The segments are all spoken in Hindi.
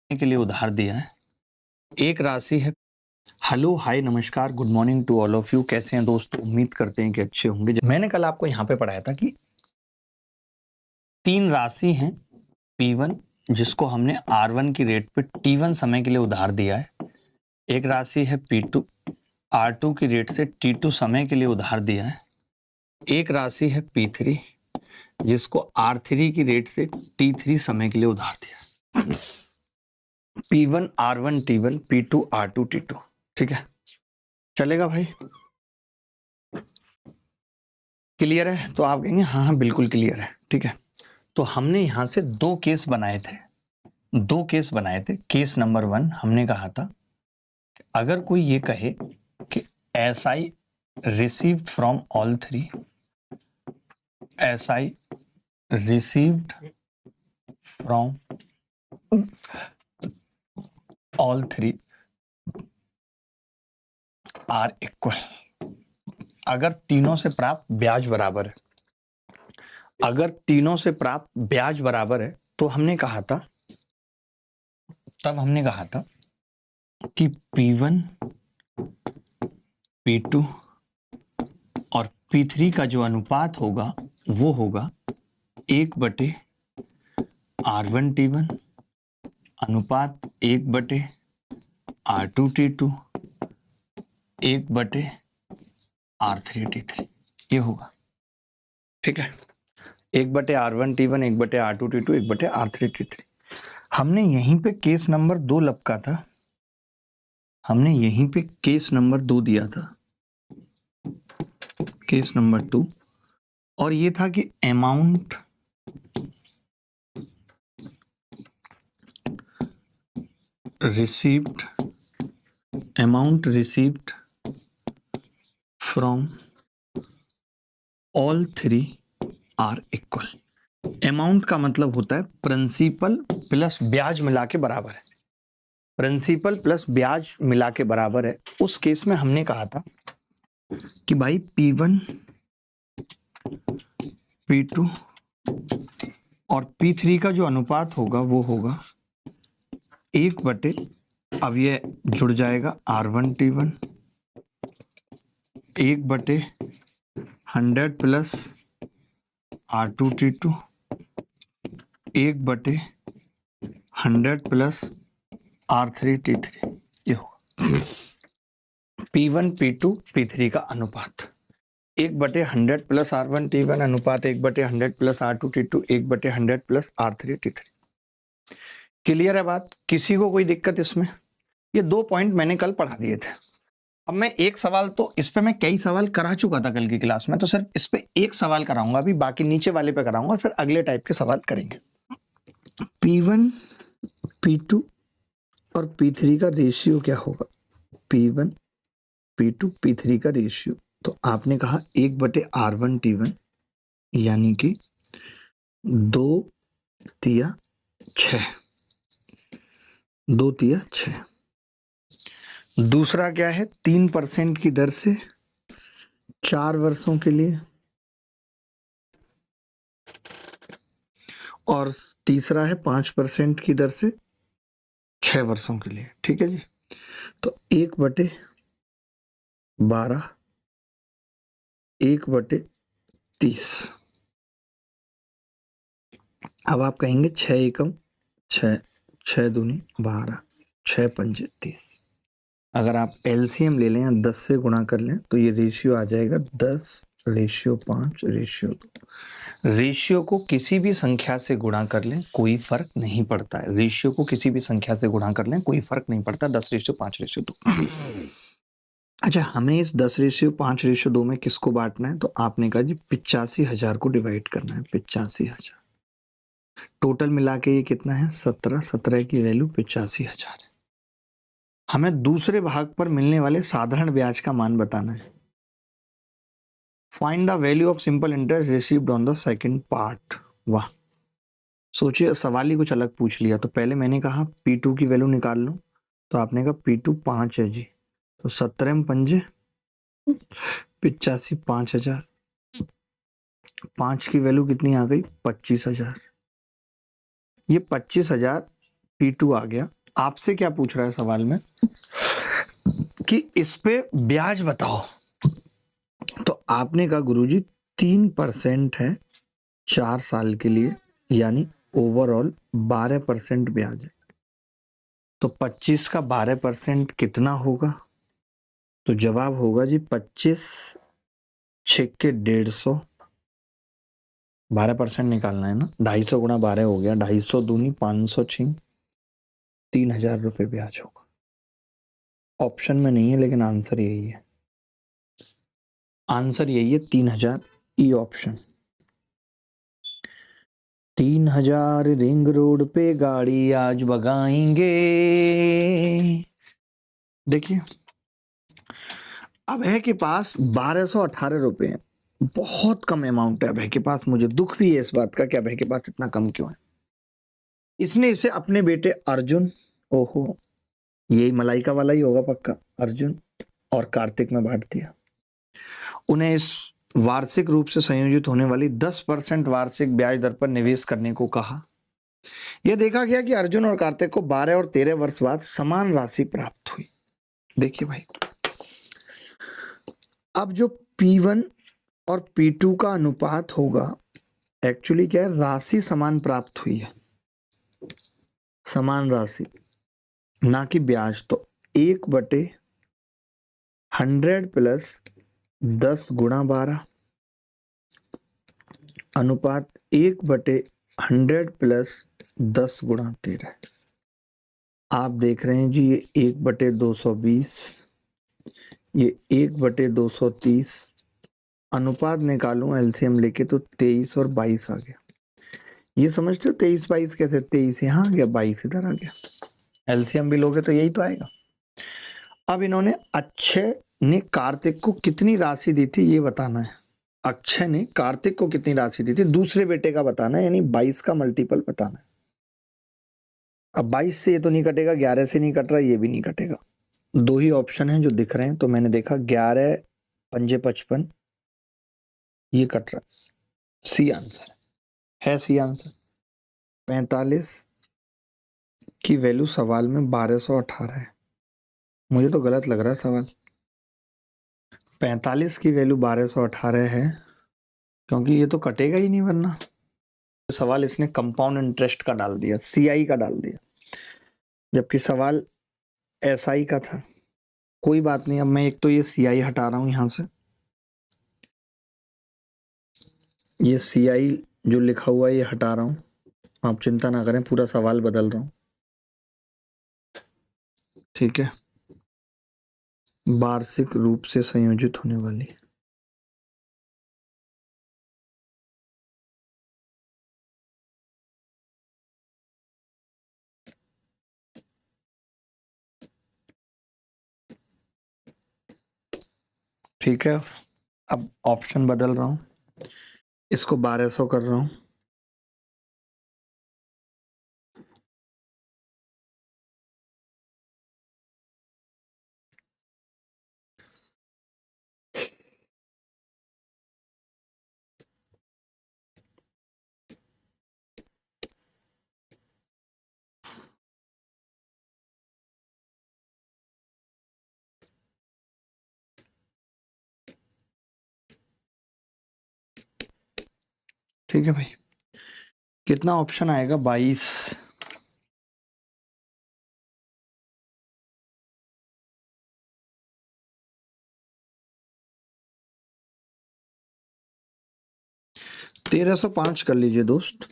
के लिए उधार दिया है। एक राशि है। हेलो, हाय, नमस्कार, good morning to all of you. कैसे हैं दोस्तों? उम्मीद करते हैं कि अच्छे होंगे। मैंने कल आपको यहाँ पे पढ़ाया था कि 3 राशि हैं P1 जिसको हमने R1 की रेट पे T1 समय के लिए उधार दिया है। एक राशि है P2 R2 की रेट से T2 समय के लिए उधार दिया है। एक राशि है P3 जिसको R3 की रेट से T3 समय के लिए उधार दिया है। P1 R1 T1 P2 R2 T2। ठीक है, चलेगा भाई? क्लियर है? तो आप कहेंगे हाँ हाँ बिल्कुल क्लियर है। ठीक है, तो हमने यहां से 2 केस बनाए थे। 2 केस बनाए थे। केस नंबर 1 हमने कहा था अगर कोई ये कहे कि SI received from all 3, SI received from all 3 are equal. अगर तीनों से प्राप्त ब्याज बराबर है, अगर तीनों से प्राप्त ब्याज बराबर है, तो हमने कहा था, तब हमने कहा था कि P1 P2 और P3 का जो अनुपात होगा वो होगा 1/R1 T1 अनुपात 1/R2 T2 1/R3 T3। ये होगा। ठीक है, 1/R1 T1 1/R2 T2 1/R3 T3। हमने यहीं पे केस नंबर 2 लपका था। हमने यहीं पे केस नंबर 2 दिया था, केस नंबर 2, और ये था कि amount received from all 3 are equal. Amount का मतलब होता है प्रिंसिपल प्लस ब्याज मिला के बराबर है। प्रिंसिपल प्लस ब्याज मिला के बराबर है। उस केस में हमने कहा था कि भाई P1 P2 और P3 का जो अनुपात होगा वो होगा 1/, अब ये जुड़ जाएगा R1 T1 1/100 plus R2 T2 1/100 plus R3 T3। ये होगा P1 P2 P3 का अनुपात 1/100 प्लस R1 T1 अनुपात 1/100 plus R2 T2 1/100 plus R3 T3। Clear है बात? किसी को कोई दिक्कत इसमें? ये 2 पॉइंट मैंने कल पढ़ा दिए थे। अब मैं एक सवाल, तो इस पे मैं कई सवाल करा चुका था कल की क्लास में, तो सिर्फ इस पे एक सवाल कराऊंगा अभी, बाकी नीचे वाले पे कराऊंगा, फिर अगले टाइप के सवाल करेंगे। P1 P2 और P3 का रेशियो क्या होगा? P1 P2 P3 का रेशियो, तो आपने कहा 1/R1 T1 यानी कि 2/6। 2/6। दूसरा क्या है? 3% की दर से 4 वर्षों के लिए, और तीसरा है 5% की दर से 6 वर्षों के लिए। ठीक है जी, तो 1/12 1/30। अब आप कहेंगे 6 एकम 6, 6 दूनी 12, 6 पंजे 30। अगर आप एलसीएम ले लें या 10 से गुणा कर लें तो ये रेशियो आ जाएगा 10:5:2। रेशियो को किसी भी संख्या से गुणा कर लें कोई फर्क नहीं पड़ता है। रेशियो को किसी भी संख्या से गुणा कर लें कोई फर्क नहीं पड़ता। 10:5:2। अच्छा, हमें इस 10:5:2 में किसको बांटना है? तो आपने कहा जी 85,000 को डिवाइड करना है। 85,000 टोटल मिला के ये कितना है? 17। 17 की वैल्यू 85,000 है। हमें दूसरे भाग पर मिलने वाले साधारण ब्याज का मान बताना है। Find the value of simple interest received on the second part. वाह, सोचिए, सवाल ही कुछ अलग पूछ लिया। तो पहले मैंने कहा P2 की वैल्यू निकाल लो, तो आपने कहा P2 5 है जी, तो 17 में पंजे 85, 5,000। 5 की वैल्यू कितनी आ गई? 25,000। ये 25,000 P2 आ गया। आपसे क्या पूछ रहा है सवाल में कि इस पे ब्याज बताओ, तो आपने कहा गुरुजी 3% है 4 साल के लिए, यानी ओवरऑल 12% ब्याज है। तो 25 का 12% कितना होगा? तो जवाब होगा जी 25 छेक के 150, 12% निकालना है ना, 250 गुणा 12 हो गया, 250 दूनी 506, 3000 रुपये ब्याज होगा। ऑप्शन में नहीं है लेकिन आंसर यही है, आंसर यही है 3000, ई ऑप्शन। 3000 रिंग रोड पे गाड़ी आज भगाएंगे। देखिए अभय के पास 1218 रुपए हैं, बहुत कम अमाउंट है अभय के पास। मुझे दुख भी है इस बात का कि अभय के पास इतना कम क्यों है। इसने इसे अपने बेटे अर्जुन, ओहो यही मलाइका वाला ही होगा पक्का, अर्जुन और कार्तिक में बांट दिया। उन्हें इस वार्षिक रूप से संयोजित होने वाली 10% वार्षिक ब्याज दर पर निवेश करने को कहा। यह देखा गया कि अर्जुन और कार्तिक को 12 और 13 वर्ष बाद समान राशि प्राप्त हुई। देखिए भाई, अब जो P1 और P2 का अनुपात होगा, एक्चुअली क्या है, राशि समान प्राप्त हुई है, समान राशि ना कि ब्याज। तो 1/100 प्लस 10 गुणा 12 अनुपात 1/100 प्लस 10 गुणा 13। आप देख रहे हैं जी ये 1/220, ये 1/230, अनुपात निकालूं एलसीएम लेके तो 23 और 22 आ गया। ये समझते हो 23 22 कैसे, 23 यहाँ आ गया 22 इधर आ गया, एलसीएम भी लोगे तो यही तो आएगा। अब इन्होंने अक्षय ने कार्तिक को कितनी राशि दी थी ये बताना है। अक्षय ने कार्तिक को कितनी राशि दी थी, दूसरे बेटे का बताना है, यानी 22 का मल्टीपल बताना है। अब 22 से ये तो नहीं कटेगा, 11 से नहीं कट रहा, ये भी नहीं कटेगा। दो ही ऑप्शन हैं जो दिख रहे हैं, तो मैंने देखा 11 पंजे 55, ये कट रहा है, सी आंसर है, सी आंसर। 45 की वैल्यू सवाल में 1218 है, मुझे तो गलत लग रहा है सवाल। 45 की वैल्यू 1218 है, क्योंकि ये तो कटेगा ही नहीं, वरना सवाल इसने कंपाउंड इंटरेस्ट का डाल दिया, सीआई का डाल दिया, जबकि सवाल एसआई का था। कोई बात नहीं, अब मैं एक तो ये सीआई हटा रहा हूं यहां से, ये सीआई जो लिखा हुआ है ये हटा रहा हूं, आप चिंता ना करें, पूरा सवाल बदल रहा हूं, ठीक है। वार्षिक रूप से संयोजित होने वाली, ठीक है। अब ऑप्शन बदल रहा हूं, इसको 1200 कर रहा हूं, ठीक है भाई। कितना ऑप्शन आएगा, 22। तेरह सौ पांच कर लीजिए दोस्त,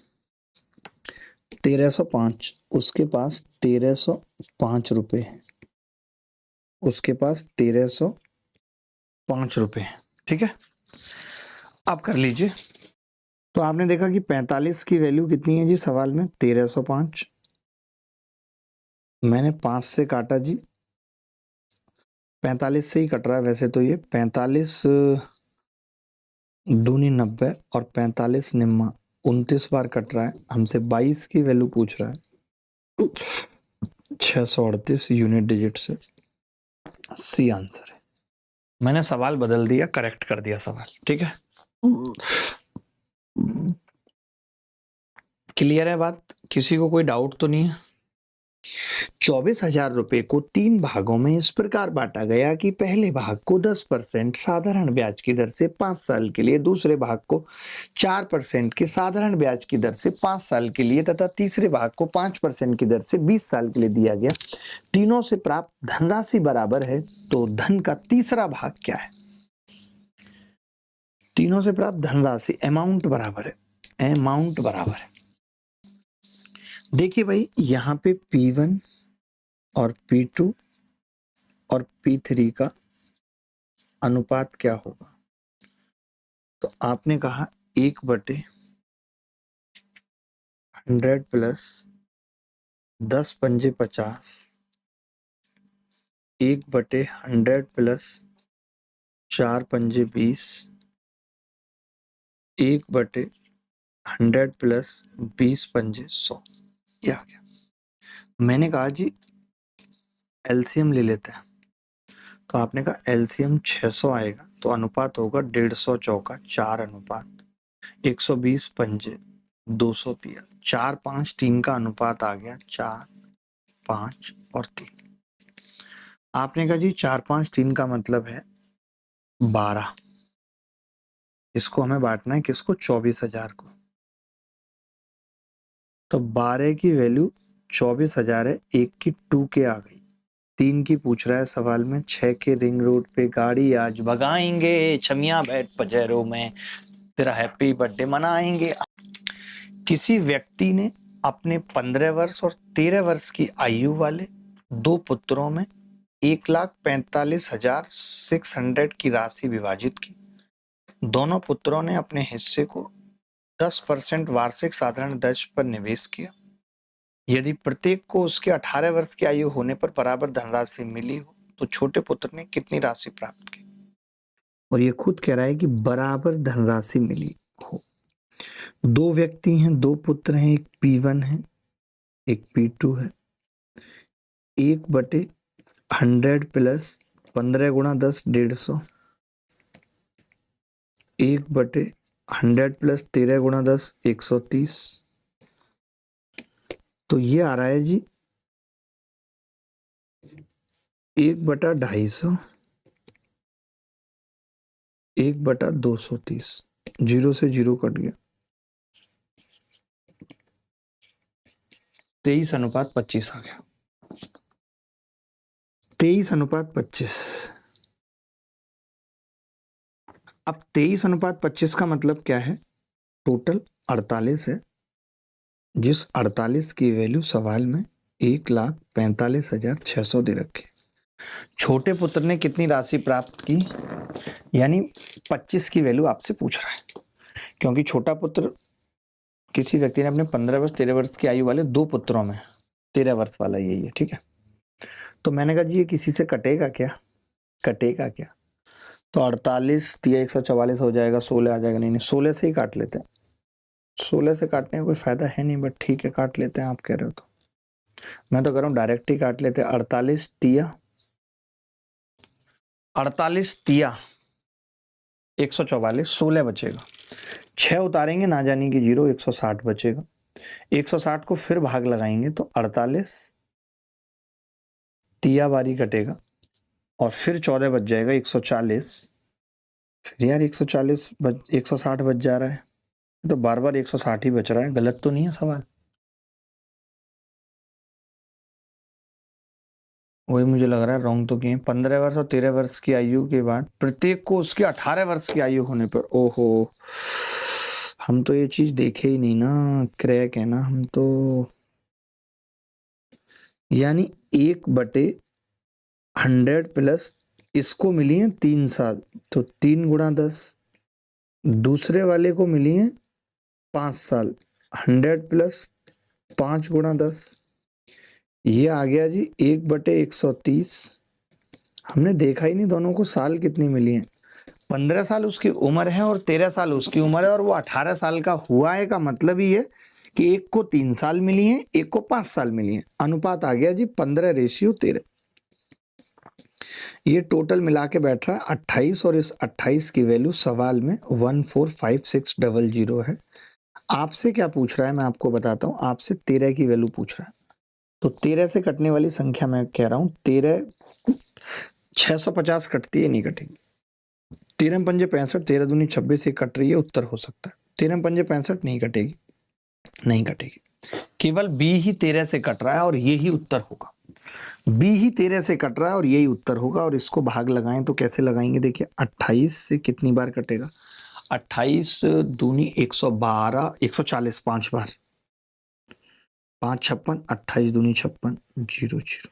1305, उसके पास 1305 रुपए है, उसके पास 1305 रुपए है, ठीक है। अब कर लीजिए। तो आपने देखा कि 45 की वैल्यू कितनी है जी सवाल में, 1305, मैंने 5 से काटा जी, 45 से ही कट रहा है वैसे तो, ये 45 दूनी 90 और 45 निम्मा 29 बार कट रहा है, हमसे 22 की वैल्यू पूछ रहा है, 638 यूनिट डिजिट से, सी आंसर है। मैंने सवाल बदल दिया, करेक्ट कर दिया सवाल, ठीक है। क्लियर है बात, किसी को कोई डाउट तो नहीं है? 24,000 रुपए को 3 भागों में इस प्रकार बांटा गया कि पहले भाग को 10% साधारण ब्याज की दर से 5 साल के लिए, दूसरे भाग को 4% के साधारण ब्याज की दर से 5 साल के लिए तथा तीसरे भाग को 5% की दर से 20 साल के लिए दिया गया। तीनों से प्राप्त धनराशि बराबर है, तो धन का तीसरा भाग क्या है? तीनों से प्राप्त धनराशि अमाउंट बराबर है, अमाउंट बराबर है। देखिए भाई, यहां पे P1 और P2 और P3 का अनुपात क्या होगा? तो आपने कहा 1/100 प्लस 10 पंजे 50, 1/100 प्लस 4 पंजे 20, 1/100 प्लस 20 पंजे 100। यह आ गया। मैंने कहा जी एलसीएम ले लेते हैं, तो आपने कहा एलसीएम 600 आएगा, तो अनुपात होगा 150 चौका 4 अनुपात 120 पंजे 230, 4 5 3 का अनुपात आ गया 4 5 और 3। आपने कहा जी 4 5 3 का मतलब है 12। इसको हमें बांटना है किसको? 24,000 को। तो 12 की वैल्यू 24,000 है, 1 की 2 के आ गई, 3 की पूछ रहा है सवाल में। 6 के रिंग रोड पे गाड़ी आज भगाएंगे, छमिया बैठ पजेरो में तेरा हैप्पी बर्थडे मनाएंगे। किसी व्यक्ति ने अपने 15 वर्ष और 13 वर्ष की आयु वाले 2 पुत्रों में 1,45,600 की राशि विभाजित की। दोनों पुत्रों ने अपने हिस्से को 10% वार्षिक साधारण दर पर निवेश किया। यदि प्रत्येक को उसके 18 वर्ष की आयु होने पर बराबर धनराशि मिली हो, तो छोटे पुत्र ने कितनी राशि प्राप्त की? और ये खुद कह रहा है कि बराबर धनराशि मिली हो। 2 व्यक्ति हैं, 2 पुत्र हैं, एक P1 है, एक P2 है। 1/100 प्लस 15 गुणा 10 150, 1/100 प्लस 13 गुणा 10 130। तो ये आ रहा है जी 1/250, 1/230, 0 से 0 कट गया, 23:25 आ गया। 23:25। अब 23:25 का मतलब क्या है? टोटल 48 है, जिस 48 की वैल्यू सवाल में 1,45,600 दे रखी। छोटे पुत्र ने कितनी राशि प्राप्त की? यानी 25 की वैल्यू आपसे पूछ रहा है, क्योंकि छोटा पुत्र किसी व्यक्ति ने अपने 15 वर्ष 13 वर्ष की आयु वाले 2 पुत्रों में 13 वर्ष वाला यही है, ठीक है। तो मैंने कहा जी ये किसी से कटेगा क्या? कटेगा क्या? तो 48 या 144 हो जाएगा, 16 आ जाएगा। नहीं 16 से ही काट लेते हैं। 16 से काटने का कोई फायदा है नहीं, बट ठीक है काट लेते हैं, आप कह रहे हो तो। मैं तो कह रहा हूँ डायरेक्ट ही काट लेते हैं। 48 तिया 144, 16 बचेगा। 6 उतारेंगे ना जाने की 0, 160 बचेगा। 160 को फिर भाग लगाएंगे तो 48 तिया बारी कटेगा और फिर 14 बच जाएगा 140। फिर यार 160 बच जा रहा है, तो बार बार 160 ही बच रहा है। गलत तो नहीं है सवाल? वही मुझे लग रहा है रॉन्ग तो किए। 15 वर्ष और 13 वर्ष की आयु के बाद प्रत्येक को उसके 18 वर्ष की आयु होने पर, ओहो हम तो ये चीज देखे ही नहीं ना, क्रैक है ना हम तो। यानी 1/100 प्लस इसको मिली है 3 साल, तो 3 गुणा 10। दूसरे वाले को मिली है 5 साल, 100 प्लस 5 गुणा 10, ये आ गया जी 1/130। हमने देखा ही नहीं दोनों को साल कितनी मिली है। 15 साल उसकी उम्र है और 13 साल उसकी उम्र है, और वो 18 साल का हुआ है, का मतलब ही है कि एक को 3 साल मिली है, एक को 5 साल मिली है। अनुपात आ गया जी 15:13। ये टोटल मिला के बैठ रहा है 28, और इस 28 की वैल्यू सवाल में 145600 है। आपसे क्या पूछ रहा है मैं आपको बताता हूं। आपसे 13 की वैल्यू पूछ रहा है। तो 13 से कटने वाली संख्या मैं कह रहा हूं 13 650 कटती है, नहीं कटेगी। 13 पंजे 65, 13 दूनी 26 ये कट रही है, उत्तर हो सकता है। 13 पंजे 65 नहीं कटेगी, नहीं कटेगी। केवल बी ही 13 से कट रहा है और यही उत्तर होगा। बी ही 13 से कट रहा है और यही उत्तर होगा। और इसको भाग लगाएं तो कैसे लगाएंगे, देखिए 28 से कितनी बार कटेगा, 28 दूनी 112, 140 5 बार, 5 56, 28 दूनी 56, 0 0।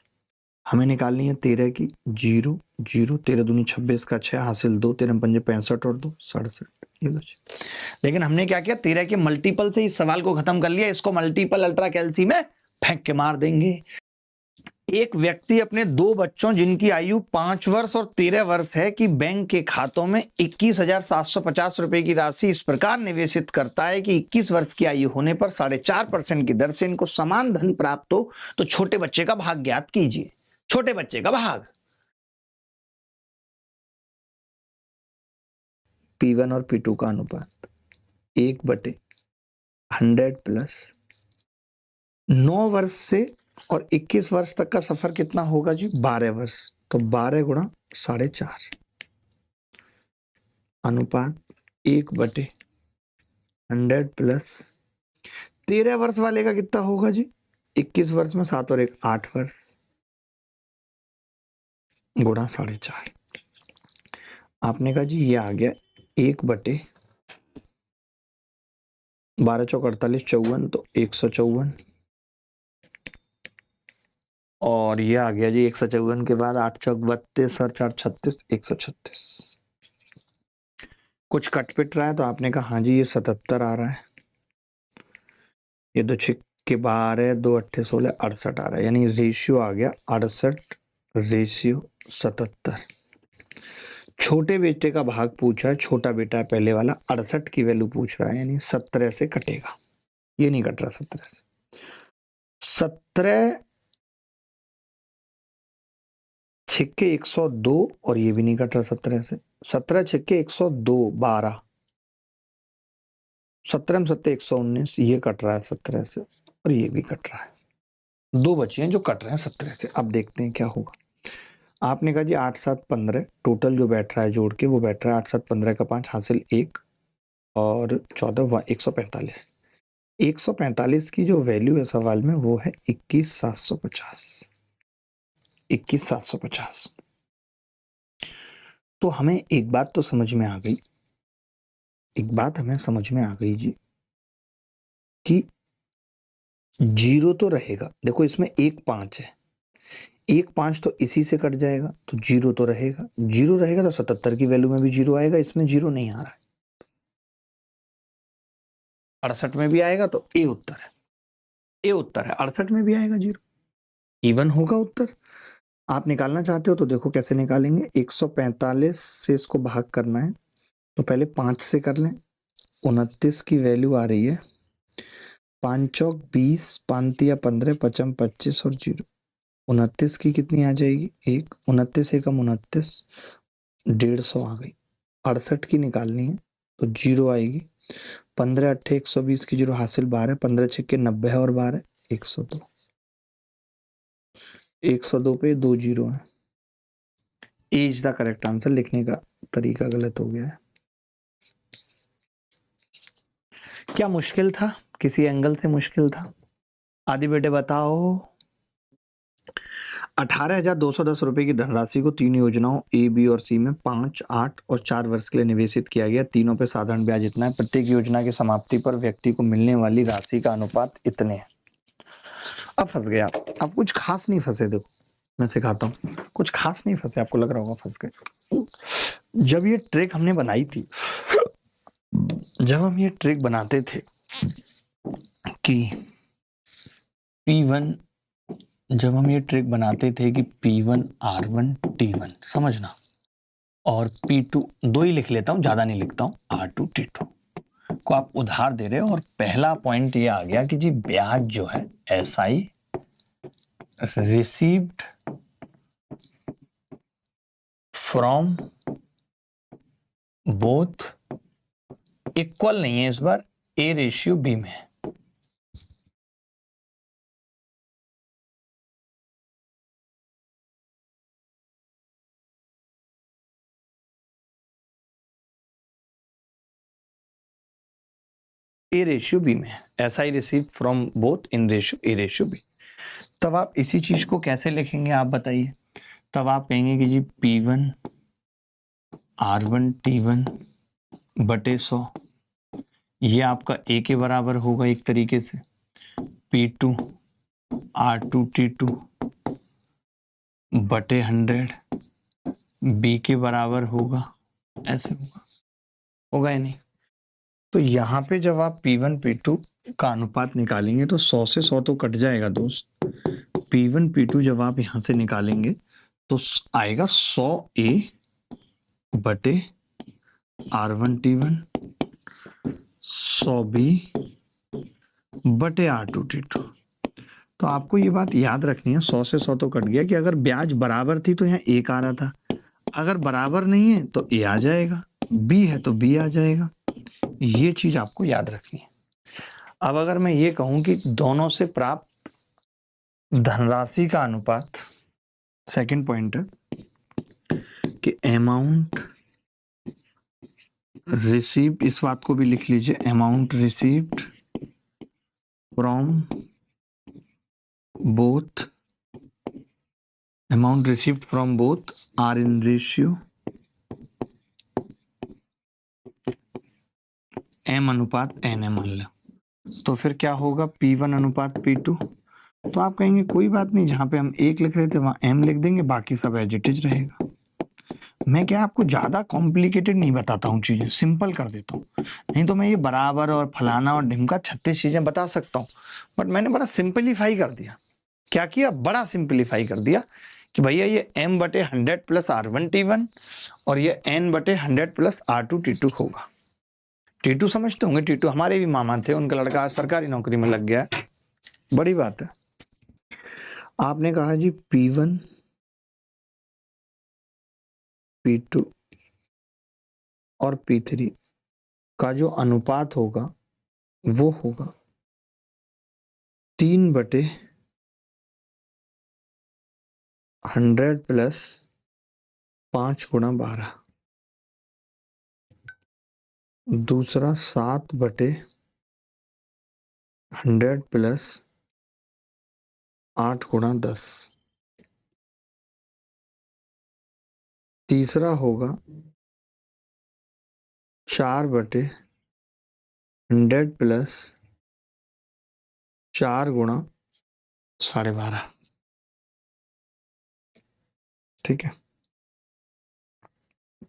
हमें निकालनी है 13 की, 0 0, 13 दूनी 26 का 6 हासिल 2, 13 पंजे 65 और 2 67, ये लो। लेकिन हमने क्या किया, 13 के मल्टीपल से इस सवाल को खत्म कर लिया। इसको मल्टीपल अल्ट्रा कैल्सी में फेंक के मार देंगे। एक व्यक्ति अपने 2 बच्चों जिनकी आयु 5 वर्ष और 13 वर्ष है कि बैंक के खातों में 21,750 रुपए की राशि इस प्रकार निवेशित करता है कि 21 वर्ष की आयु होने पर 4.5% की दर से इनको समान धन प्राप्त हो। तो छोटे बच्चे का भाग ज्ञात कीजिए। छोटे बच्चे का भाग P1 और P2 का अनुपात 1/100 प्लस 9 वर्ष से और 21 वर्ष तक का सफर कितना होगा जी, 12 वर्ष। तो 12 गुणा 4.5 अनुपात 1/100 प्लस 13 वर्ष वाले का कितना होगा जी, 21 वर्ष में 7 और 1 8 वर्ष गुणा 4.5। आपने कहा जी ये आ गया 1/12 चौक 48 54, तो 154। और ये आ गया जी 154 के बाद 8 चौक 32 और 4 36, 136। कुछ कट पिट रहा है तो आपने कहा हाँ जी ये 77 आ रहा है। ये 2 छिक्के 12, 2 अट्ठे 16, 68 आ रहा है। यानी रेशियो आ गया 68 रेशियो 77। छोटे बेटे का भाग पूछा है, छोटा बेटा है पहले वाला, 68 की वैल्यू पूछ रहा है, यानी 17 से कटेगा। ये नहीं कट रहा 17 से। 17 छिक्के 102 और ये भी नहीं कट रहा 17 से। 17 छिक्के 102 12, 17 में 7 119, ये कट रहा है 17 से और ये भी कट रहा है। 2 बचे हैं जो कट रहे हैं 17 से। अब देखते हैं क्या होगा। आपने कहा जी 8 7 15, टोटल जो बैठ रहा है जोड़ के वो बैठ रहा है 8 7 15 का 5 हासिल 1 और 14 145। 145 की जो वैल्यू है सवाल में वो है 21,750। 21,750। तो हमें एक बात तो समझ में आ गई, एक बात हमें समझ में आ गई जी कि 0 तो रहेगा। देखो इसमें 1 5 है, 1 5 तो इसी से कट जाएगा, तो 0 तो रहेगा। 0 रहेगा तो 77 की वैल्यू में भी 0 आएगा। इसमें 0 नहीं आ रहा है, 68 में भी आएगा तो ए उत्तर है। ए उत्तर है, 68 में भी आएगा 0, इवन होगा उत्तर। आप निकालना चाहते हो तो देखो कैसे निकालेंगे। 145 से इसको भाग करना है तो पहले 5 से कर लें। 29 की वैल्यू आ रही है 5 चौक 20, 5 या 15, 55 25 और 0। 29 की कितनी आ जाएगी 1, 29 एकम 29, 150 आ गई। 68 की निकालनी है तो 0 आएगी। 15 अट्ठे 120 की 0 हासिल 12, 15 छिक्के 90 है और 12 102। 102 पे 2 0 है। ए इज द करेक्ट आंसर। लिखने का तरीका गलत हो गया है। क्या मुश्किल था, किसी एंगल से मुश्किल था? आदि बेटे बताओ। 18,210 रुपए की धनराशि को 3 योजनाओं ए बी और सी में 5 8 और 4 वर्ष के लिए निवेशित किया गया। तीनों पे साधारण ब्याज इतना है। प्रत्येक योजना की समाप्ति पर व्यक्ति को मिलने वाली राशि का अनुपात इतने है। अब फंस गया। अब कुछ खास नहीं फंसे। देखो मैं सिखाता हूँ, कुछ खास नहीं फंसे। आपको लग रहा होगा फंस गए। जब ये ट्रिक हमने बनाई थी, जब हम ये ट्रिक बनाते थे कि P1, जब हम ये ट्रिक बनाते थे कि P1 R1 T1, समझना, और P2 दो ही लिख लेता हूं, ज्यादा नहीं लिखता हूं, R2 T2 को आप उधार दे रहे हो। और पहला पॉइंट ये आ गया कि जी ब्याज जो है SI received from both equal नहीं है, इस बार A रेशियो B में है। ए रेशियो बी में है, ऐसा ही receive from both in ratio A ratio B. तब आप इसी चीज को कैसे लिखेंगे आप बताइए? तब आप कहेंगे कि जी P1 R1 T1 बटे 100 ये आपका ए के बराबर होगा एक तरीके से, P2 R2 T2 बटे 100 बी के बराबर होगा, ऐसे होगा या नहीं? तो यहाँ पे जब आप P1 P2 का अनुपात निकालेंगे तो 100 से 100 तो कट जाएगा दोस्त। P1 P2 जब आप यहाँ से निकालेंगे तो आएगा 100A बटे R1 T1 100B बटे R2 T2। तो आपको ये बात याद रखनी है, 100 से 100 तो कट गया कि अगर ब्याज बराबर थी तो यहाँ एक आ रहा था, अगर बराबर नहीं है तो ए आ जाएगा, बी है तो बी आ जाएगा। ये चीज आपको याद रखनी है। अब अगर मैं ये कहूं कि दोनों से प्राप्त धनराशि का अनुपात, सेकंड पॉइंट है कि अमाउंट रिसीव्ड, इस बात को भी लिख लीजिए, amount received from both, amount received from both are in ratio m अनुपात n है मान लो, तो फिर क्या होगा P1 अनुपात P2। तो आप कहेंगे कोई बात नहीं, जहां पे हम 1 लिख रहे थे वहां m लिख देंगे, बाकी सब एज इट इज रहेगा। मैं क्या आपको ज्यादा कॉम्प्लिकेटेड नहीं बताता हूँ, चीजें सिंपल कर देता हूँ। नहीं तो मैं ये बराबर और फलाना और ढिमका 36 चीजें बता सकता हूँ, बट मैंने बड़ा सिंपलीफाई कर दिया। क्या किया? बड़ा सिंपलीफाई कर दिया कि भैया ये m बटे 100 प्लस R1 T1 और ये n बटे 100 प्लस R2 T2 होगा। T2 समझते होंगे, T2 हमारे भी मामा थे, उनका लड़का आज सरकारी नौकरी में लग गया, बड़ी बात है। आपने कहा जी P1 P2 और P3 का जो अनुपात होगा वो होगा 3 बटे 100 प्लस 5 गुणा 12, दूसरा 7 बटे 100 प्लस 8 गुणा 10, तीसरा होगा 4 बटे 100 प्लस 4 गुणा 12.5। ठीक है,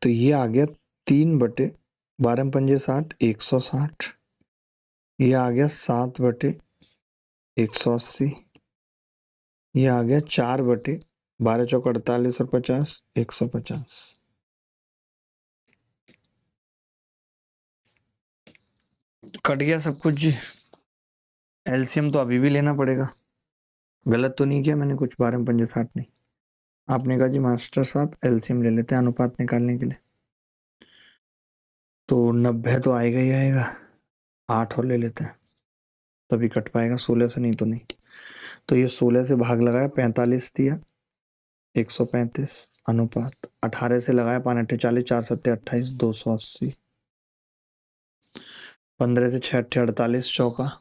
तो ये आ गया 3 बटे 12 पंजे 60 160, ये आ गया 7 बटे 180, ये आ गया 4 बटे 12 चौक 48 और 50 150। कट गया सब कुछ जी। एलसीएम तो अभी भी लेना पड़ेगा, गलत तो नहीं किया मैंने कुछ, 12 पंजे 60 नहीं। आपने कहा जी मास्टर साहब एलसीएम ले लेते हैं अनुपात निकालने के लिए, तो 90 तो आएगा ही आएगा, 8 और ले लेते हैं तभी कट पाएगा, 16 से नहीं तो नहीं। तो ये 16 से भाग लगाया 45 दिया 135 अनुपात, 18 से लगाया 5 8 40 4 7 28 280, 15 से 6 8 48 चौका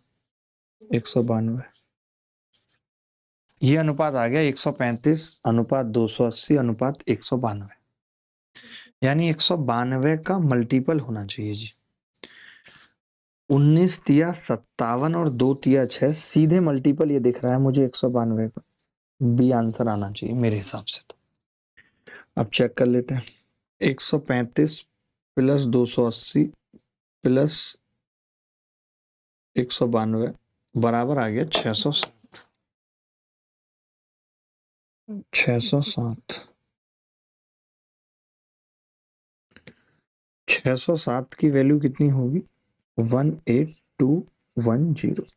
192, ये अनुपात आ गया 135 अनुपात 280 अनुपात 192, यानी 192 का मल्टीपल होना चाहिए जी। 19 तिया 57 और 2 तिया 6, सीधे मल्टीपल ये दिख रहा है मुझे 192 का, बी आंसर आना चाहिए मेरे हिसाब से। तो अब चेक कर लेते हैं, 135 प्लस 280 प्लस 192 बराबर आ गया 607। 607 की वैल्यू कितनी होगी? 18210।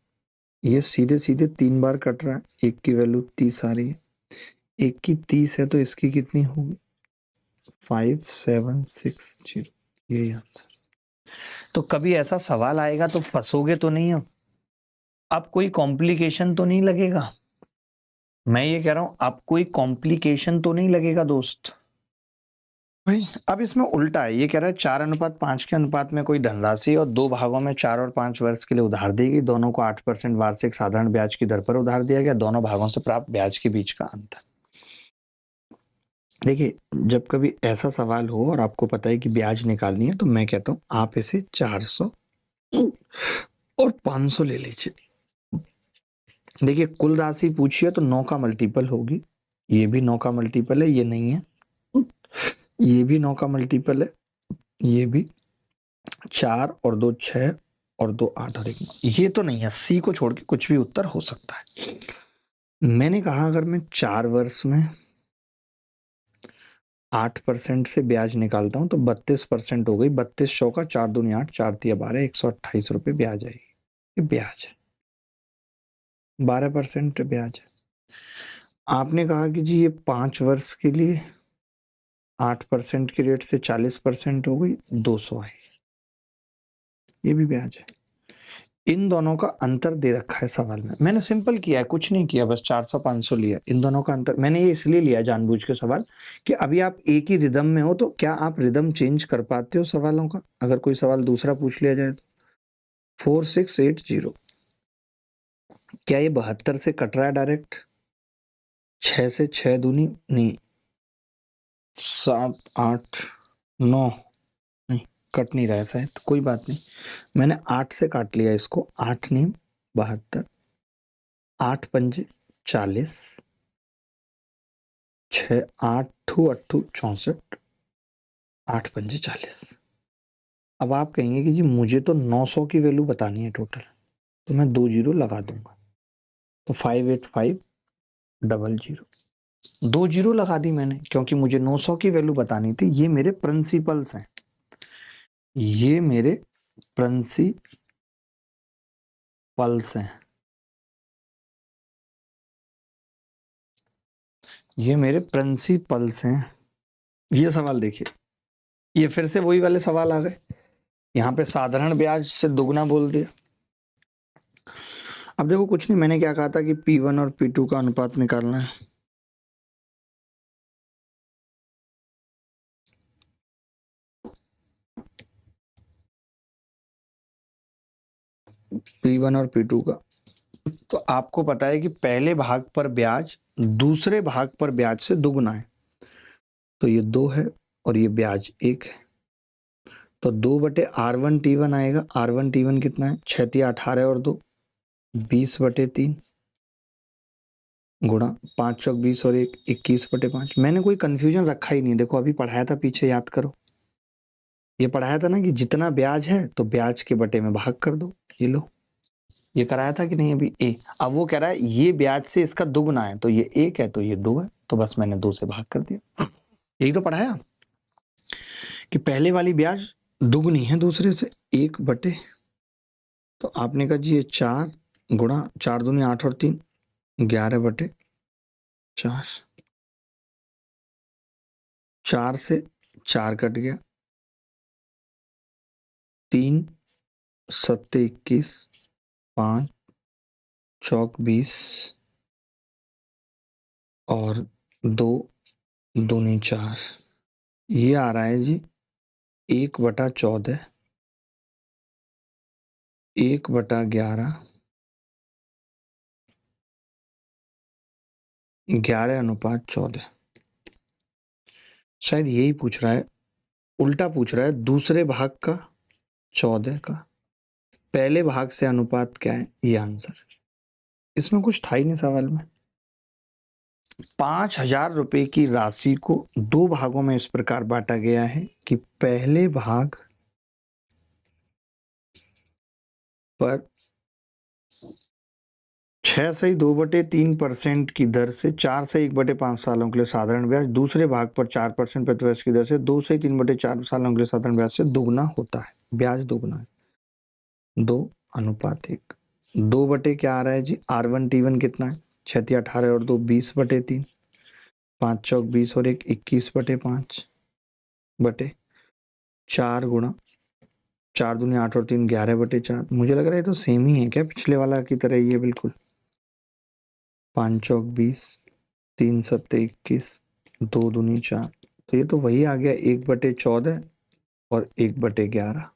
ये सीधे सीधे 3 बार कट रहा है, एक की वैल्यू 30 आ रही है, एक की 30 है तो इसकी कितनी होगी? 5760। ये आंसर। तो कभी ऐसा सवाल आएगा तो फंसोगे तो नहीं हो, अब कोई कॉम्प्लिकेशन तो नहीं लगेगा, मैं ये कह रहा हूं अब कोई कॉम्प्लिकेशन तो नहीं लगेगा दोस्त। भाई अब इसमें उल्टा है, ये कह रहा है 4:5 के अनुपात में कोई धनराशि और 2 भागों में 4 और 5 वर्ष के लिए उधार दी गई, दोनों को 8% वार्षिक साधारण ब्याज की दर पर उधार दिया गया, दोनों भागों से प्राप्त ब्याज के बीच का अंतर। देखिए, जब कभी ऐसा सवाल हो और आपको पता है कि ब्याज निकालनी है, तो मैं कहता हूं आप इसे 400 और 500 ले लीजिए। देखिए, कुल राशि पूछिए तो 9 का मल्टीपल होगी, ये भी 9 का मल्टीपल है, ये नहीं है, ये भी 9 का मल्टीपल है, ये भी 4 और 2 6 और 2 8 और 1 9, ये तो नहीं है। सी को छोड़ के कुछ भी उत्तर हो सकता है। मैंने कहा अगर मैं 4 वर्ष में 8% से ब्याज निकालता हूं तो 32% हो गई। 32 का 4 दूनी 8, 4 तिया 12, 128 रुपये ब्याज आएगी। ये ब्याज है, 12% ब्याज है। आपने कहा कि जी ये 5 वर्ष के लिए 8% के रेट से 40% हो गई, 200 आई, ये भी ब्याज है। इन दोनों का अंतर दे रखा है सवाल में, मैंने सिंपल किया है, कुछ नहीं किया, बस 400-500 लिया। इन दोनों का अंतर मैंने ये इसलिए लिया जानबूझ के सवाल कि अभी आप एक ही रिदम में हो, तो क्या आप रिदम चेंज कर पाते हो सवालों का, अगर कोई सवाल दूसरा पूछ लिया जाए तो। 4680, क्या ये 72 से कट रहा है डायरेक्ट? 6 से 6 दूनी नहीं, 7 8 9 नहीं, कट नहीं रहा है शायद, कोई बात नहीं, मैंने 8 से काट लिया इसको। 8 नहीं 72, 8 पंजे 40, 6 8 64, 8 पंजे 40। अब आप कहेंगे कि जी मुझे तो 900 की वैल्यू बतानी है टोटल, तो मैं 2 जीरो लगा दूंगा, तो 58500, 2 जीरो लगा दी मैंने, क्योंकि मुझे 900 की वैल्यू बतानी थी। ये मेरे प्रिंसिपल्स हैं, ये मेरे प्रिंसिपल्स हैं, ये मेरे प्रिंसिपल्स हैं। ये सवाल देखिए, ये फिर से वही वाले सवाल आ गए। यहाँ पे साधारण ब्याज से दुगना बोल दिया। अब देखो, कुछ नहीं, मैंने क्या कहा था कि P1 और P2 का अनुपात निकालना है। P1 और P2 का, तो आपको पता है कि पहले भाग पर ब्याज दूसरे भाग पर ब्याज से दुगना है, तो ये 2 है और ये ब्याज 1 है, तो 2/R1T1 आएगा। R1T1 कितना है? 6 तिया 18 और 2, 20/3 गुणा 5 चौक 20 और 1 21/5। मैंने कोई कंफ्यूजन रखा ही नहीं, देखो अभी पढ़ाया था पीछे, याद करो, ये पढ़ाया था ना कि जितना ब्याज है तो ब्याज के बटे में भाग कर दो। ये लो, ये कराया था कि नहीं अभी? ए, अब वो कह रहा है ये ब्याज से इसका दुगना है, तो ये 1 है तो ये 2 है, तो बस मैंने 2 से भाग कर दिया। यही तो पढ़ाया कि पहले वाली ब्याज दुगनी है दूसरे से, 1 बटे, तो आपने कहा जी ये 4 गुणा 4 दूनी 8 और 3 11/4, 4 से 4 कट गया, 3 सत्ते 21, 5 चौक 20 और 2 दूनी 4, ये आ रहा है जी 1/14, 1/11, 11:14। शायद यही पूछ रहा है, उल्टा पूछ रहा है, दूसरे भाग का 14 का पहले भाग से अनुपात क्या है, ये आंसर। इसमें कुछ था ही नहीं सवाल में। 5000 रुपए की राशि को 2 भागों में इस प्रकार बांटा गया है कि पहले भाग पर 6 से 2/3% की दर से 4 से 1/5 सालों के लिए साधारण ब्याज, दूसरे भाग पर 4% प्रति वर्ष की दर से 2 से 3/4 सालों के लिए साधारण ब्याज से दुगना होता है। ब्याज दुगना है, 2:1। 2 बटे क्या आ रहा है जी? R1T1 कितना है? 6 तिया 18 और 2 20/3, 5 चौक 20 और 1 21/5 बटे 4 गुणा 4 दूनी 8 और 3 11/4। मुझे लग रहा है तो सेम ही है क्या पिछले वाला की तरह ही है बिल्कुल। 5 चौक 20, 3 सत्ते 21, 2 दूनी 4, तो ये तो वही आ गया 1/14 और 1/11,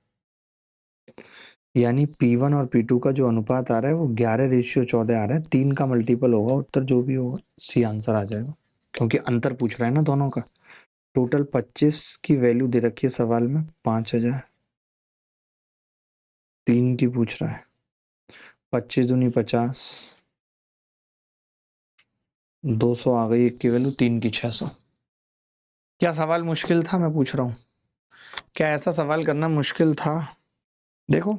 यानी P1 और P2 का जो अनुपात आ रहा है वो 11:14 आ रहा है। 3 का मल्टीपल होगा, उत्तर जो भी होगा सी आंसर आ जाएगा, क्योंकि अंतर पूछ रहा है ना दोनों का। टोटल 25 की वैल्यू दे रखी है सवाल में, 5000, 3 की पूछ रहा है, 25 दूनी 50, 200 आ गई, 1 की वैल्यू, 3 की 600। क्या सवाल मुश्किल था? मैं पूछ रहा हूँ, क्या ऐसा सवाल करना मुश्किल था? देखो,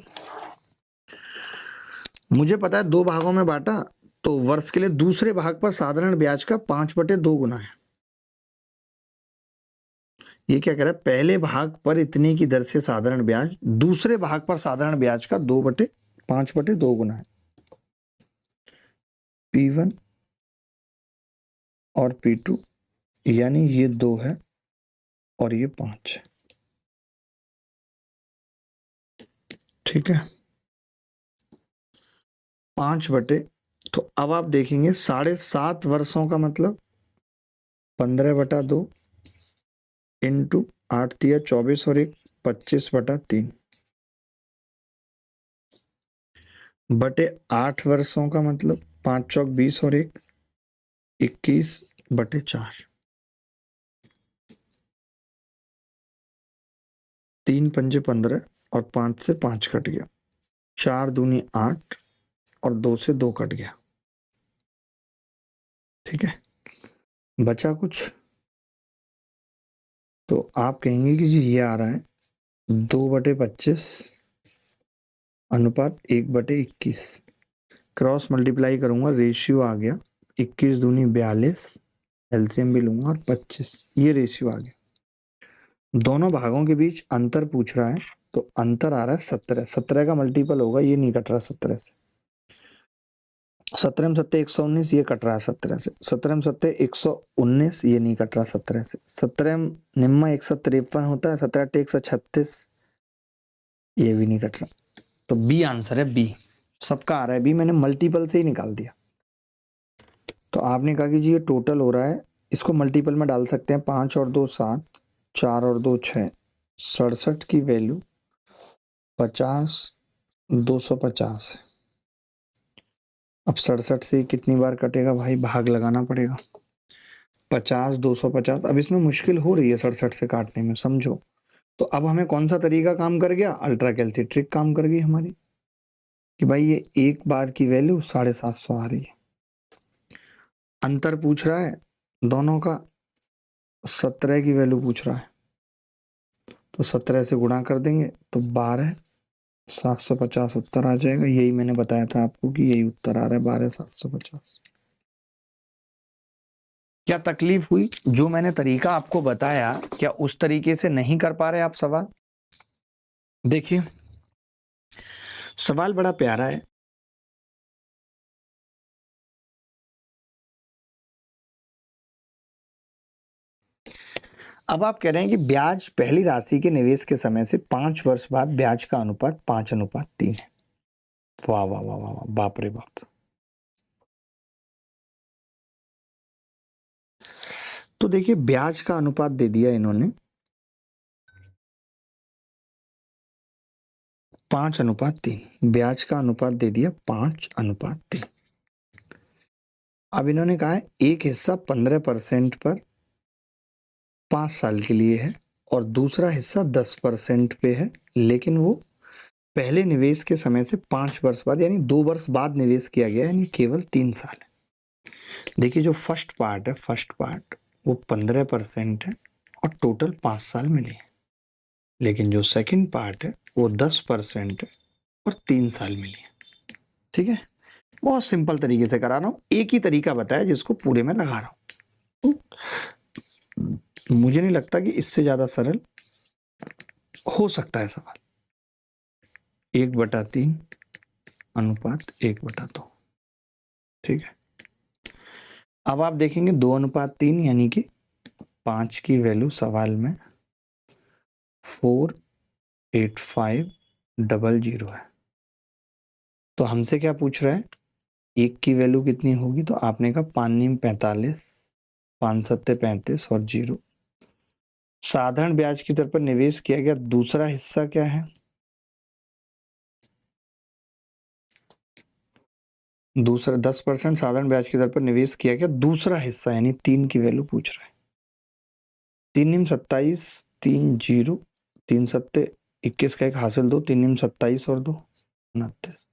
मुझे पता है 2 भागों में बांटा, तो वर्ष के लिए दूसरे भाग पर साधारण ब्याज का 5/2 गुना है। ये क्या कह रहा है? पहले भाग पर इतने की दर से साधारण ब्याज, दूसरे भाग पर साधारण ब्याज का 5/2 गुना है। P1 और P2, यानी ये 2 है और ये 5 है। ठीक है, 5/, तो अब आप देखेंगे 7.5 वर्षों का मतलब 15/2 इंटू 8 तिया 24 और 1 25/3 बटे 8 वर्षों का मतलब 5 चौक 20 और 1 21/4, 3 पंजे 15 और 5 से 5 कट गया, 4 दूनी 8 और 2 से 2 कट गया। ठीक है, बचा कुछ? तो आप कहेंगे कि जी ये आ रहा है 2/25 अनुपात 1/21, क्रॉस मल्टीप्लाई करूंगा, रेशियो आ गया 21 दूनी 42, एलसीएम भी लूंगा और 25, ये रेशियो आ गया। दोनों भागों के बीच अंतर पूछ रहा है, तो अंतर आ रहा है 17, 17 का मल्टीपल होगा, ये नहीं कट रहा 17 से, 17 में 7 119, ये कट रहा है 17 से, 17 में 7 119, ये नहीं कट रहा 17 से, 17 में निम्मा 153 होता है, 17 टे 136, ये भी नहीं कट रहा। तो बी आंसर है, बी सबका आ रहा है बी, मैंने मल्टीपल से ही निकाल दिया। तो आपने कहा कि जी ये टोटल हो रहा है, इसको मल्टीपल में डाल सकते हैं, 5 और 2 7, 4 और 2 6, 67 की वैल्यू 50 250 है। अब 67 से कितनी बार कटेगा भाई? भाग लगाना पड़ेगा, 50 250। अब इसमें मुश्किल हो रही है 67 से काटने में, समझो। तो अब हमें कौन सा तरीका काम कर गया? अल्ट्रा कैलसी ट्रिक काम कर गई हमारी, कि भाई ये एक बार की वैल्यू 750 आ रही है, अंतर पूछ रहा है दोनों का, 17 की वैल्यू पूछ रहा है, तो 17 से गुणा कर देंगे तो 12 750 उत्तर आ जाएगा। यही मैंने बताया था आपको कि यही उत्तर आ रहा है, 12 750। क्या तकलीफ हुई? जो मैंने तरीका आपको बताया, क्या उस तरीके से नहीं कर पा रहे आप सवाल? देखिए, सवाल बड़ा प्यारा है। अब आप कह रहे हैं कि ब्याज पहली राशि के निवेश के समय से 5 वर्ष बाद ब्याज का अनुपात 5:3 है। वाह वाह वाह वाह, बाप रे बाप। तो देखिए, ब्याज का अनुपात दे दिया इन्होंने 5:3, ब्याज का अनुपात दे दिया 5:3। अब इन्होंने कहा है एक हिस्सा 15% पर 5 साल के लिए है और दूसरा हिस्सा 10% पे है, लेकिन वो पहले निवेश के समय से 5 वर्ष बाद यानी 2 वर्ष बाद निवेश किया गया, यानी केवल 3 साल है। देखिए, जो फर्स्ट पार्ट है, फर्स्ट पार्ट वो 15% है और टोटल 5 साल मिले हैं, लेकिन जो सेकंड पार्ट है वो 10% है और 3 साल मिले हैं। ठीक है, बहुत सिंपल तरीके से करा रहा हूं, एक ही तरीका बताया जिसको पूरे में लगा रहा हूं। मुझे नहीं लगता कि इससे ज्यादा सरल हो सकता है सवाल। 1/3 अनुपात 1/2। ठीक है, अब आप देखेंगे 2:3 यानी कि 5 की वैल्यू सवाल में 48500 है। तो हमसे क्या पूछ रहा है? 1 की वैल्यू कितनी होगी? तो आपने कहा 5 × 9 = 45, 5 × 7 = 35 और 0 साधारण ब्याज की दर पर निवेश किया गया दूसरा हिस्सा क्या है? दूसरा 10% साधारण ब्याज की दर पर निवेश किया गया दूसरा हिस्सा, यानी 3 की वैल्यू पूछ रहा है। 3 निम 27, 3 जीरो, 3 सत्ते 21 का एक हासिल 2, 3 निम 27 और 2 29।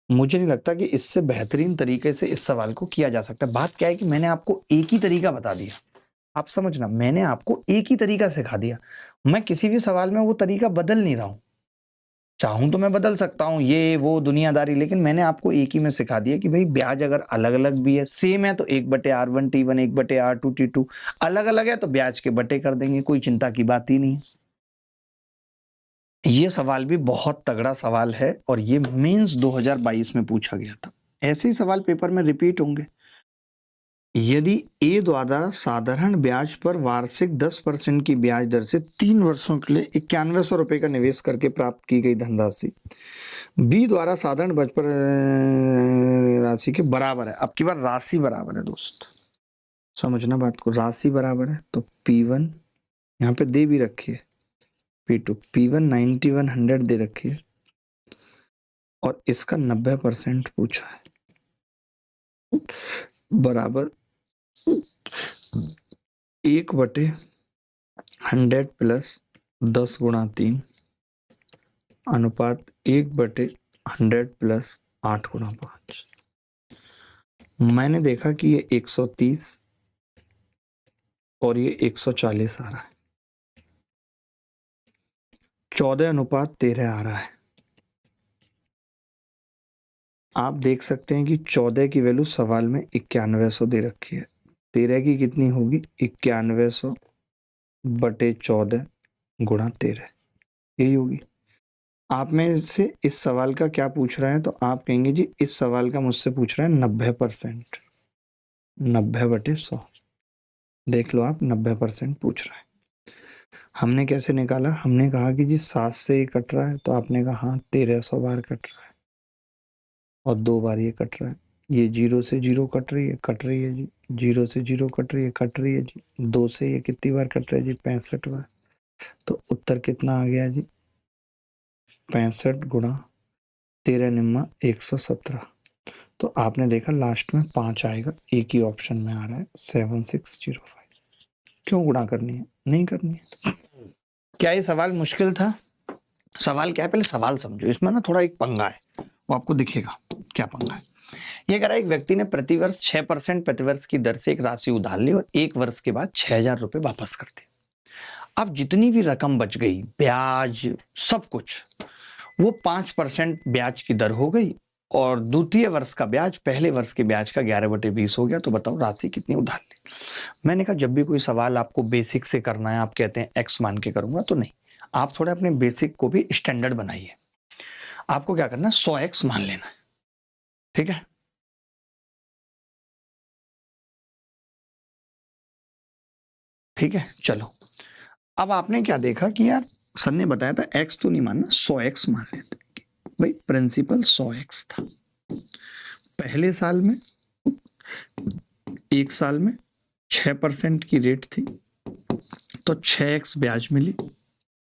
मुझे नहीं लगता कि इससे बेहतरीन तरीके से इस सवाल को किया जा सकता है। बात क्या है कि मैंने आपको एक ही तरीका बता दिया, आप समझना, मैंने आपको एक ही तरीका सिखा दिया। मैं किसी भी सवाल में वो तरीका बदल नहीं रहा हूं। चाहूं तो मैं बदल सकता हूं, ये वो दुनियादारी, लेकिन मैंने आपको एक ही में सिखा दिया कि भाई ब्याज अगर अलग अलग भी है, सेम है तो 1/R1T1 1/R2T2, अलग अलग है तो ब्याज के बटे कर देंगे, कोई चिंता की बात ही नहीं। ये सवाल भी बहुत तगड़ा सवाल है और ये मेंस 2022 में पूछा गया था। ऐसे ही सवाल पेपर में रिपीट होंगे। यदि ए द्वारा साधारण ब्याज पर वार्षिक 10% की ब्याज दर से 3 वर्षों के लिए 9100 रुपए का निवेश करके प्राप्त की गई धनराशि बी द्वारा साधारण ब्याज पर राशि के बराबर है। अब की बार राशि बराबर है दोस्त, समझना बात को, राशि बराबर है तो P1 यहाँ पे दे भी रखी है, P2 P1 9100 दे रखी है और इसका 90% पूछा है, बराबर 1/100 प्लस 10 गुणा 3 अनुपात 1/100 प्लस 8 गुणा 5। मैंने देखा कि ये 130 और ये 140 आ रहा है, 14:13 आ रहा है। आप देख सकते हैं कि 14 की वैल्यू सवाल में 9100 दे रखी है, 13 की कितनी होगी 9100 बटे 14 गुणा 13, यही होगी। आप में से इस सवाल का क्या पूछ रहा है, तो आप कहेंगे जी इस सवाल का मुझसे पूछ रहा है 90%, 90/100। देख लो आप, 90% पूछ रहा है। हमने कैसे निकाला, हमने कहा कि जी 7 से ये कट रहा है, तो आपने कहा हाँ 1300 बार कट रहा है और 2 बार ये कट रहा है। ये 0 से 0 कट रही है जी, 0 से 0 कट रही है जी, 2 से ये कितनी बार कट रहा है जी 65 बार। तो उत्तर कितना आ गया जी 65 गुणा 13 निम्मा 117। तो आपने देखा लास्ट में 5 आएगा, एक ही ऑप्शन में आ रहा है 7605। क्यों गुणा करनी है, नहीं करनी है। क्या ये सवाल मुश्किल था? सवाल क्या है, पहले सवाल समझो, इसमें ना थोड़ा एक पंगा है, वो आपको दिखेगा क्या पंगा है। ये कह रहा है एक व्यक्ति ने प्रतिवर्ष 6% प्रतिवर्ष की दर से एक राशि उधार ली और 1 वर्ष के बाद 6000 रुपए वापस कर दिए। अब जितनी भी रकम बच गई, ब्याज सब कुछ, वो 5% ब्याज की दर हो गई और द्वितीय वर्ष का ब्याज पहले वर्ष के ब्याज का 11/20 हो गया। तो बताओ राशि कितनी उधार ली। मैंने कहा जब भी कोई सवाल आपको बेसिक से करना है, आप कहते हैं एक्स मान के करूंगा, तो नहीं, आप थोड़े अपने बेसिक को भी स्टैंडर्ड बनाइए। आपको क्या करना है, 100x मान लेना है, ठीक है। ठीक है, चलो अब आपने क्या देखा कि यार सर ने बताया था x तो नहीं मानना, 100x मान लेते हैं। भाई प्रिंसिपल 100x था, पहले साल में, एक साल में 6% की रेट थी तो 6x ब्याज मिली,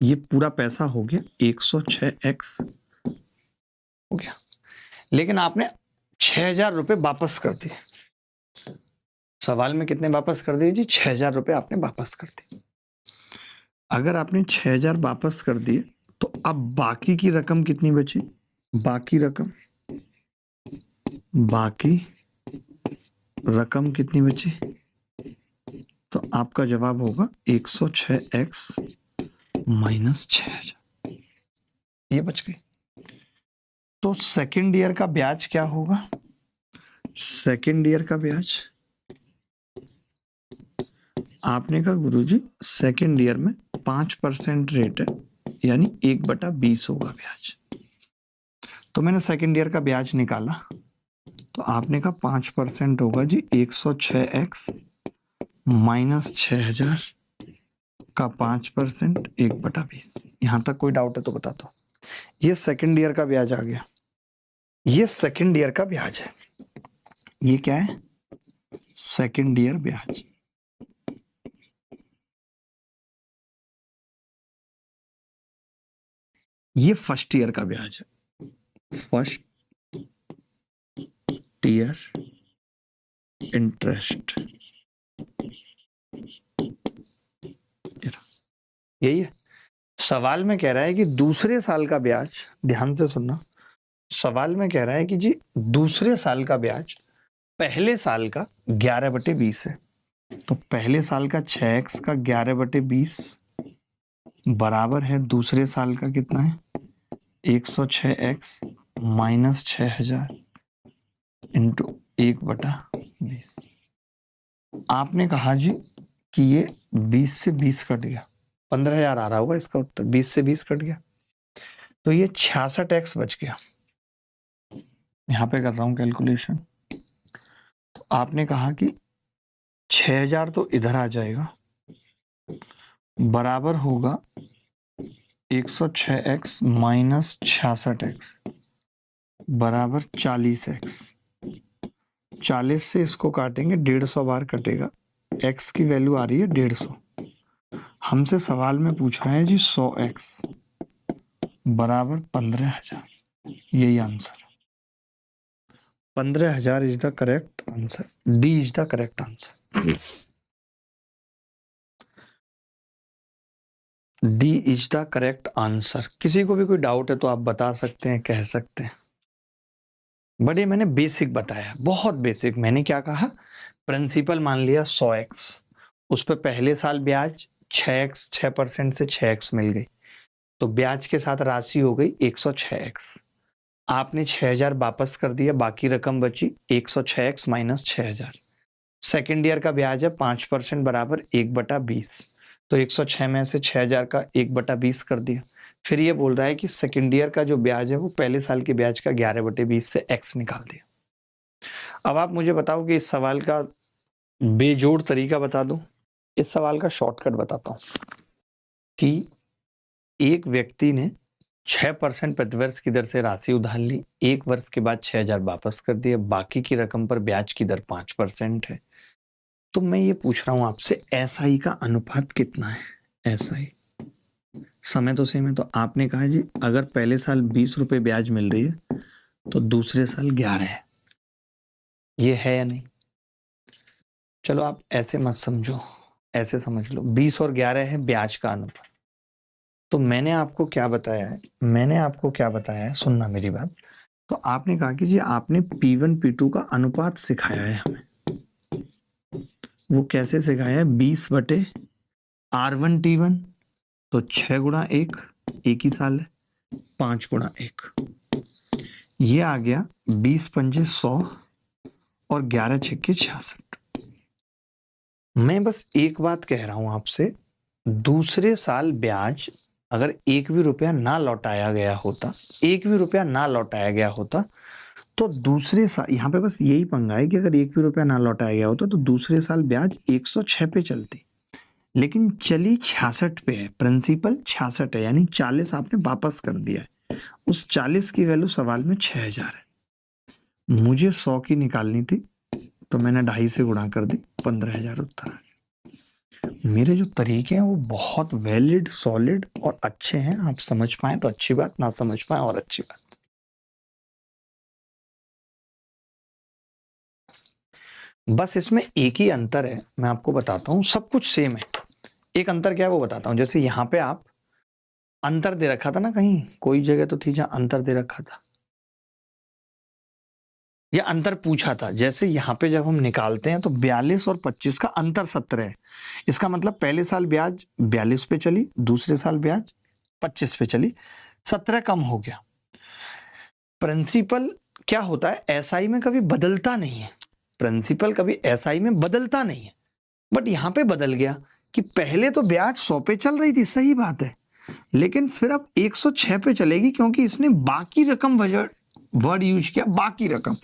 ये पूरा पैसा हो गया 106x हो गया। लेकिन आपने 6000 रुपए वापस कर दिए। सवाल में कितने वापस कर दिए जी, 6000 रुपए आपने वापस कर दिए। अगर आपने 6000 वापस कर दिए तो अब बाकी की रकम कितनी बची, बाकी रकम कितनी बची, तो आपका जवाब होगा 106x माइनस 6000, ये बच गई। तो सेकेंड ईयर का ब्याज क्या होगा, सेकेंड ईयर का ब्याज आपने कहा गुरुजी सेकेंड ईयर में 5% रेट है, यानी 1/20 होगा ब्याज। तो मैंने सेकेंड ईयर का ब्याज निकाला, तो आपने कहा 5% होगा जी 106x माइनस 6000 का 5% 1/20। यहां तक कोई डाउट है तो बता दो। ये सेकेंड ईयर का ब्याज आ गया, ये सेकेंड ईयर का ब्याज है, ये क्या है सेकेंड ईयर ब्याज। ये फर्स्ट ईयर का ब्याज है, फर्स्ट ईयर इंटरेस्ट, यही है। सवाल में कह रहा है कि दूसरे साल का ब्याज, ध्यान से सुनना, सवाल में कह रहा है कि जी दूसरे साल का ब्याज पहले साल का 11/20 है। तो पहले साल का 6x का 11/20 बराबर है दूसरे साल का कितना है, 106x माइनस 6000 इंटू 1/20। आपने कहा जी कि ये 20 से 20 कट गया, 15,000 आ रहा होगा इसका उत्तर, 20 से 20 कट गया, तो ये 66x बच गया। यहां पे कर रहा हूं कैलकुलेशन। तो आपने कहा कि 6000 तो इधर आ जाएगा, बराबर होगा 106x माइनस 66x बराबर 40x। 40 से इसको काटेंगे, 150 बार कटेगा, x की वैल्यू आ रही है 150। हमसे सवाल में पूछ रहे हैं जी 100x बराबर 15,000, यही answer, 15,000 is the correct answer, D is the correct answer, D is the correct answer. किसी को भी कोई डाउट है तो आप बता सकते हैं, कह सकते हैं। बड़े मैंने बेसिक बताया, बहुत बेसिक। मैंने क्या कहा, प्रिंसिपल मान लिया 100x, उस पर पहले साल ब्याज 6x, 6% से 6x मिल गई, तो ब्याज के साथ राशि हो गई 106x। आपने 6000 वापस कर दिया, बाकी रकम बची 106x माइनस 6000। सेकेंड ईयर का ब्याज है 5% बराबर 1/20, तो 106 में से 6000 का 1/20 कर दिया। फिर ये बोल रहा है कि सेकेंड ईयर का जो ब्याज है वो पहले साल के ब्याज का 11/20 से x निकाल दिया। अब आप मुझे बताओ कि इस सवाल का बेजोड़ तरीका बता दो। इस सवाल का शॉर्टकट बताता हूं कि एक व्यक्ति ने 6% प्रतिवर्ष की दर से राशि उधार ली, 1 वर्ष के बाद 6000 वापस कर दिए, बाकी की रकम पर ब्याज की दर 5% है। तो मैं ये पूछ रहा हूं आपसे, एसआई का अनुपात कितना है? एसआई समय तो सेम है, तो आपने कहा जी अगर पहले साल 20 रुपए ब्याज मिल रही है तो दूसरे साल 11 है, ये है या नहीं? चलो आप ऐसे मत समझो, ऐसे समझ लो, 20 और 11 है ब्याज का अनुपात। तो मैंने आपको क्या बताया है, मैंने आपको क्या बताया है, सुनना मेरी बात। तो आपने कहा कि जी आपने P1 P2 का अनुपात सिखाया है हमें। वो कैसे सिखाया है? 20/R1 T1, तो 6 गुणा 1, एक ही साल है, 5 गुणा 1, ये आ गया 20 पंजे 100 और 11 छक्के 66। मैं बस एक बात कह रहा हूं आपसे, दूसरे साल ब्याज अगर 1 भी रुपया ना लौटाया गया होता, 1 भी रुपया ना लौटाया गया होता, तो दूसरे साल, यहां पे बस यही पंगा है कि अगर 1 भी रुपया ना लौटाया गया होता तो दूसरे साल ब्याज 106 पे चलती, लेकिन चली 66 पे है, प्रिंसिपल 66 है, यानी 40 आपने वापस कर दिया है। उस 40 की वैल्यू सवाल में 6000 है, मुझे 100 की निकालनी थी, तो मैंने 2.5 से गुणा कर दी, 15,000 उत्तर आ गया। मेरे जो तरीके हैं वो बहुत वैलिड, सॉलिड और अच्छे हैं। आप समझ पाए तो अच्छी बात, ना समझ पाए और अच्छी बात। बस इसमें एक ही अंतर है, मैं आपको बताता हूं, सब कुछ सेम है। एक अंतर क्या है वो बताता हूं। जैसे यहां पे आप अंतर दे रखा था ना, कहीं कोई जगह तो थी जहां अंतर दे रखा था, या अंतर पूछा था। जैसे यहाँ पे जब हम निकालते हैं तो 42 और 25 का अंतर 17 है। इसका मतलब पहले साल ब्याज 42 पे चली, दूसरे साल ब्याज 25 पे चली, 17 कम हो गया। प्रिंसिपल क्या होता है, एसआई में कभी बदलता नहीं है, प्रिंसिपल कभी एसआई में बदलता नहीं है, बट यहां पे बदल गया कि पहले तो ब्याज 100 पे चल रही थी, सही बात है, लेकिन फिर अब 106 पे चलेगी, क्योंकि इसने बाकी रकम वर्ड यूज किया, बाकी रकम,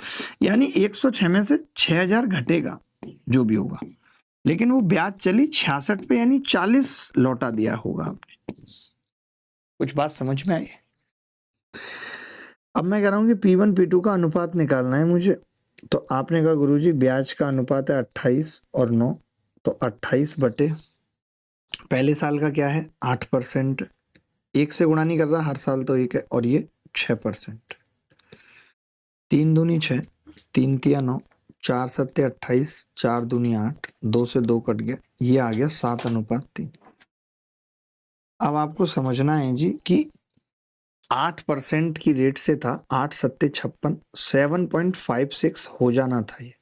यानी 106 में से 6000 घटेगा जो भी होगा, लेकिन वो ब्याज चली 66 पे, यानी 40 लौटा दिया होगा आपने। कुछ बात समझ में आई? अब मैं कह रहा हूं कि P1 P2 का अनुपात निकालना है मुझे। तो आपने कहा गुरुजी ब्याज का अनुपात है 28 और 9, तो 28 बटे पहले साल का क्या है 8%, 1 से गुणा नहीं कर रहा, हर साल तो 1 है, और ये 6%। 3 दूनी 6, 3 तिया 9, 4 सत्ते 28, 4 दूनी 8, 2 से 2 कट गया, ये आ गया 7:3। अब आपको समझना है जी कि 8% की रेट से था, 8 सत्ते 56, 7.56 हो जाना था ये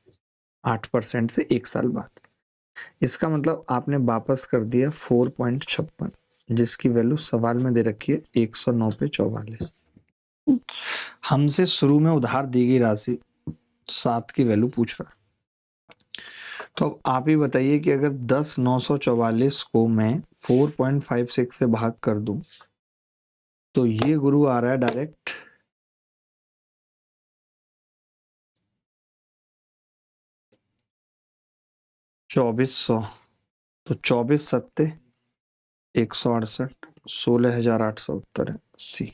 8% से 1 साल बाद। इसका मतलब आपने वापस कर दिया 4.56, जिसकी वैल्यू सवाल में दे रखी है 109 पे 44। हमसे शुरू में उधार दी गई राशि 7 की वैल्यू पूछ रहा है। तो अब आप ही बताइए कि अगर 10,944 को मैं 4.56 से भाग कर दूं तो ये गुरु आ रहा है डायरेक्ट 2400। तो 24 सत्ते 168, 16,800 उत्तर है सी।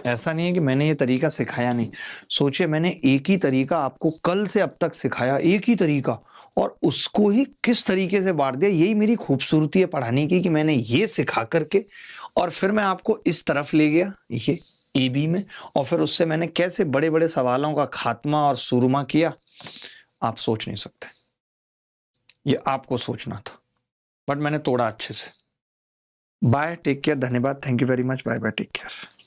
ऐसा नहीं है कि मैंने ये तरीका सिखाया नहीं। सोचिए, मैंने एक ही तरीका आपको कल से अब तक सिखाया, एक ही तरीका, और उसको ही किस तरीके से बांट दिया। यही मेरी खूबसूरती है पढ़ाने की कि मैंने ये सिखा करके और फिर मैं आपको इस तरफ ले गया, ये AB में, और फिर उससे मैंने कैसे बड़े बड़े सवालों का खात्मा और सुरमा किया, आप सोच नहीं सकते। ये आपको सोचना था, बट मैंने तोड़ा अच्छे से। बाय, टेक केयर, धन्यवाद, thank you very much, bye bye, take care.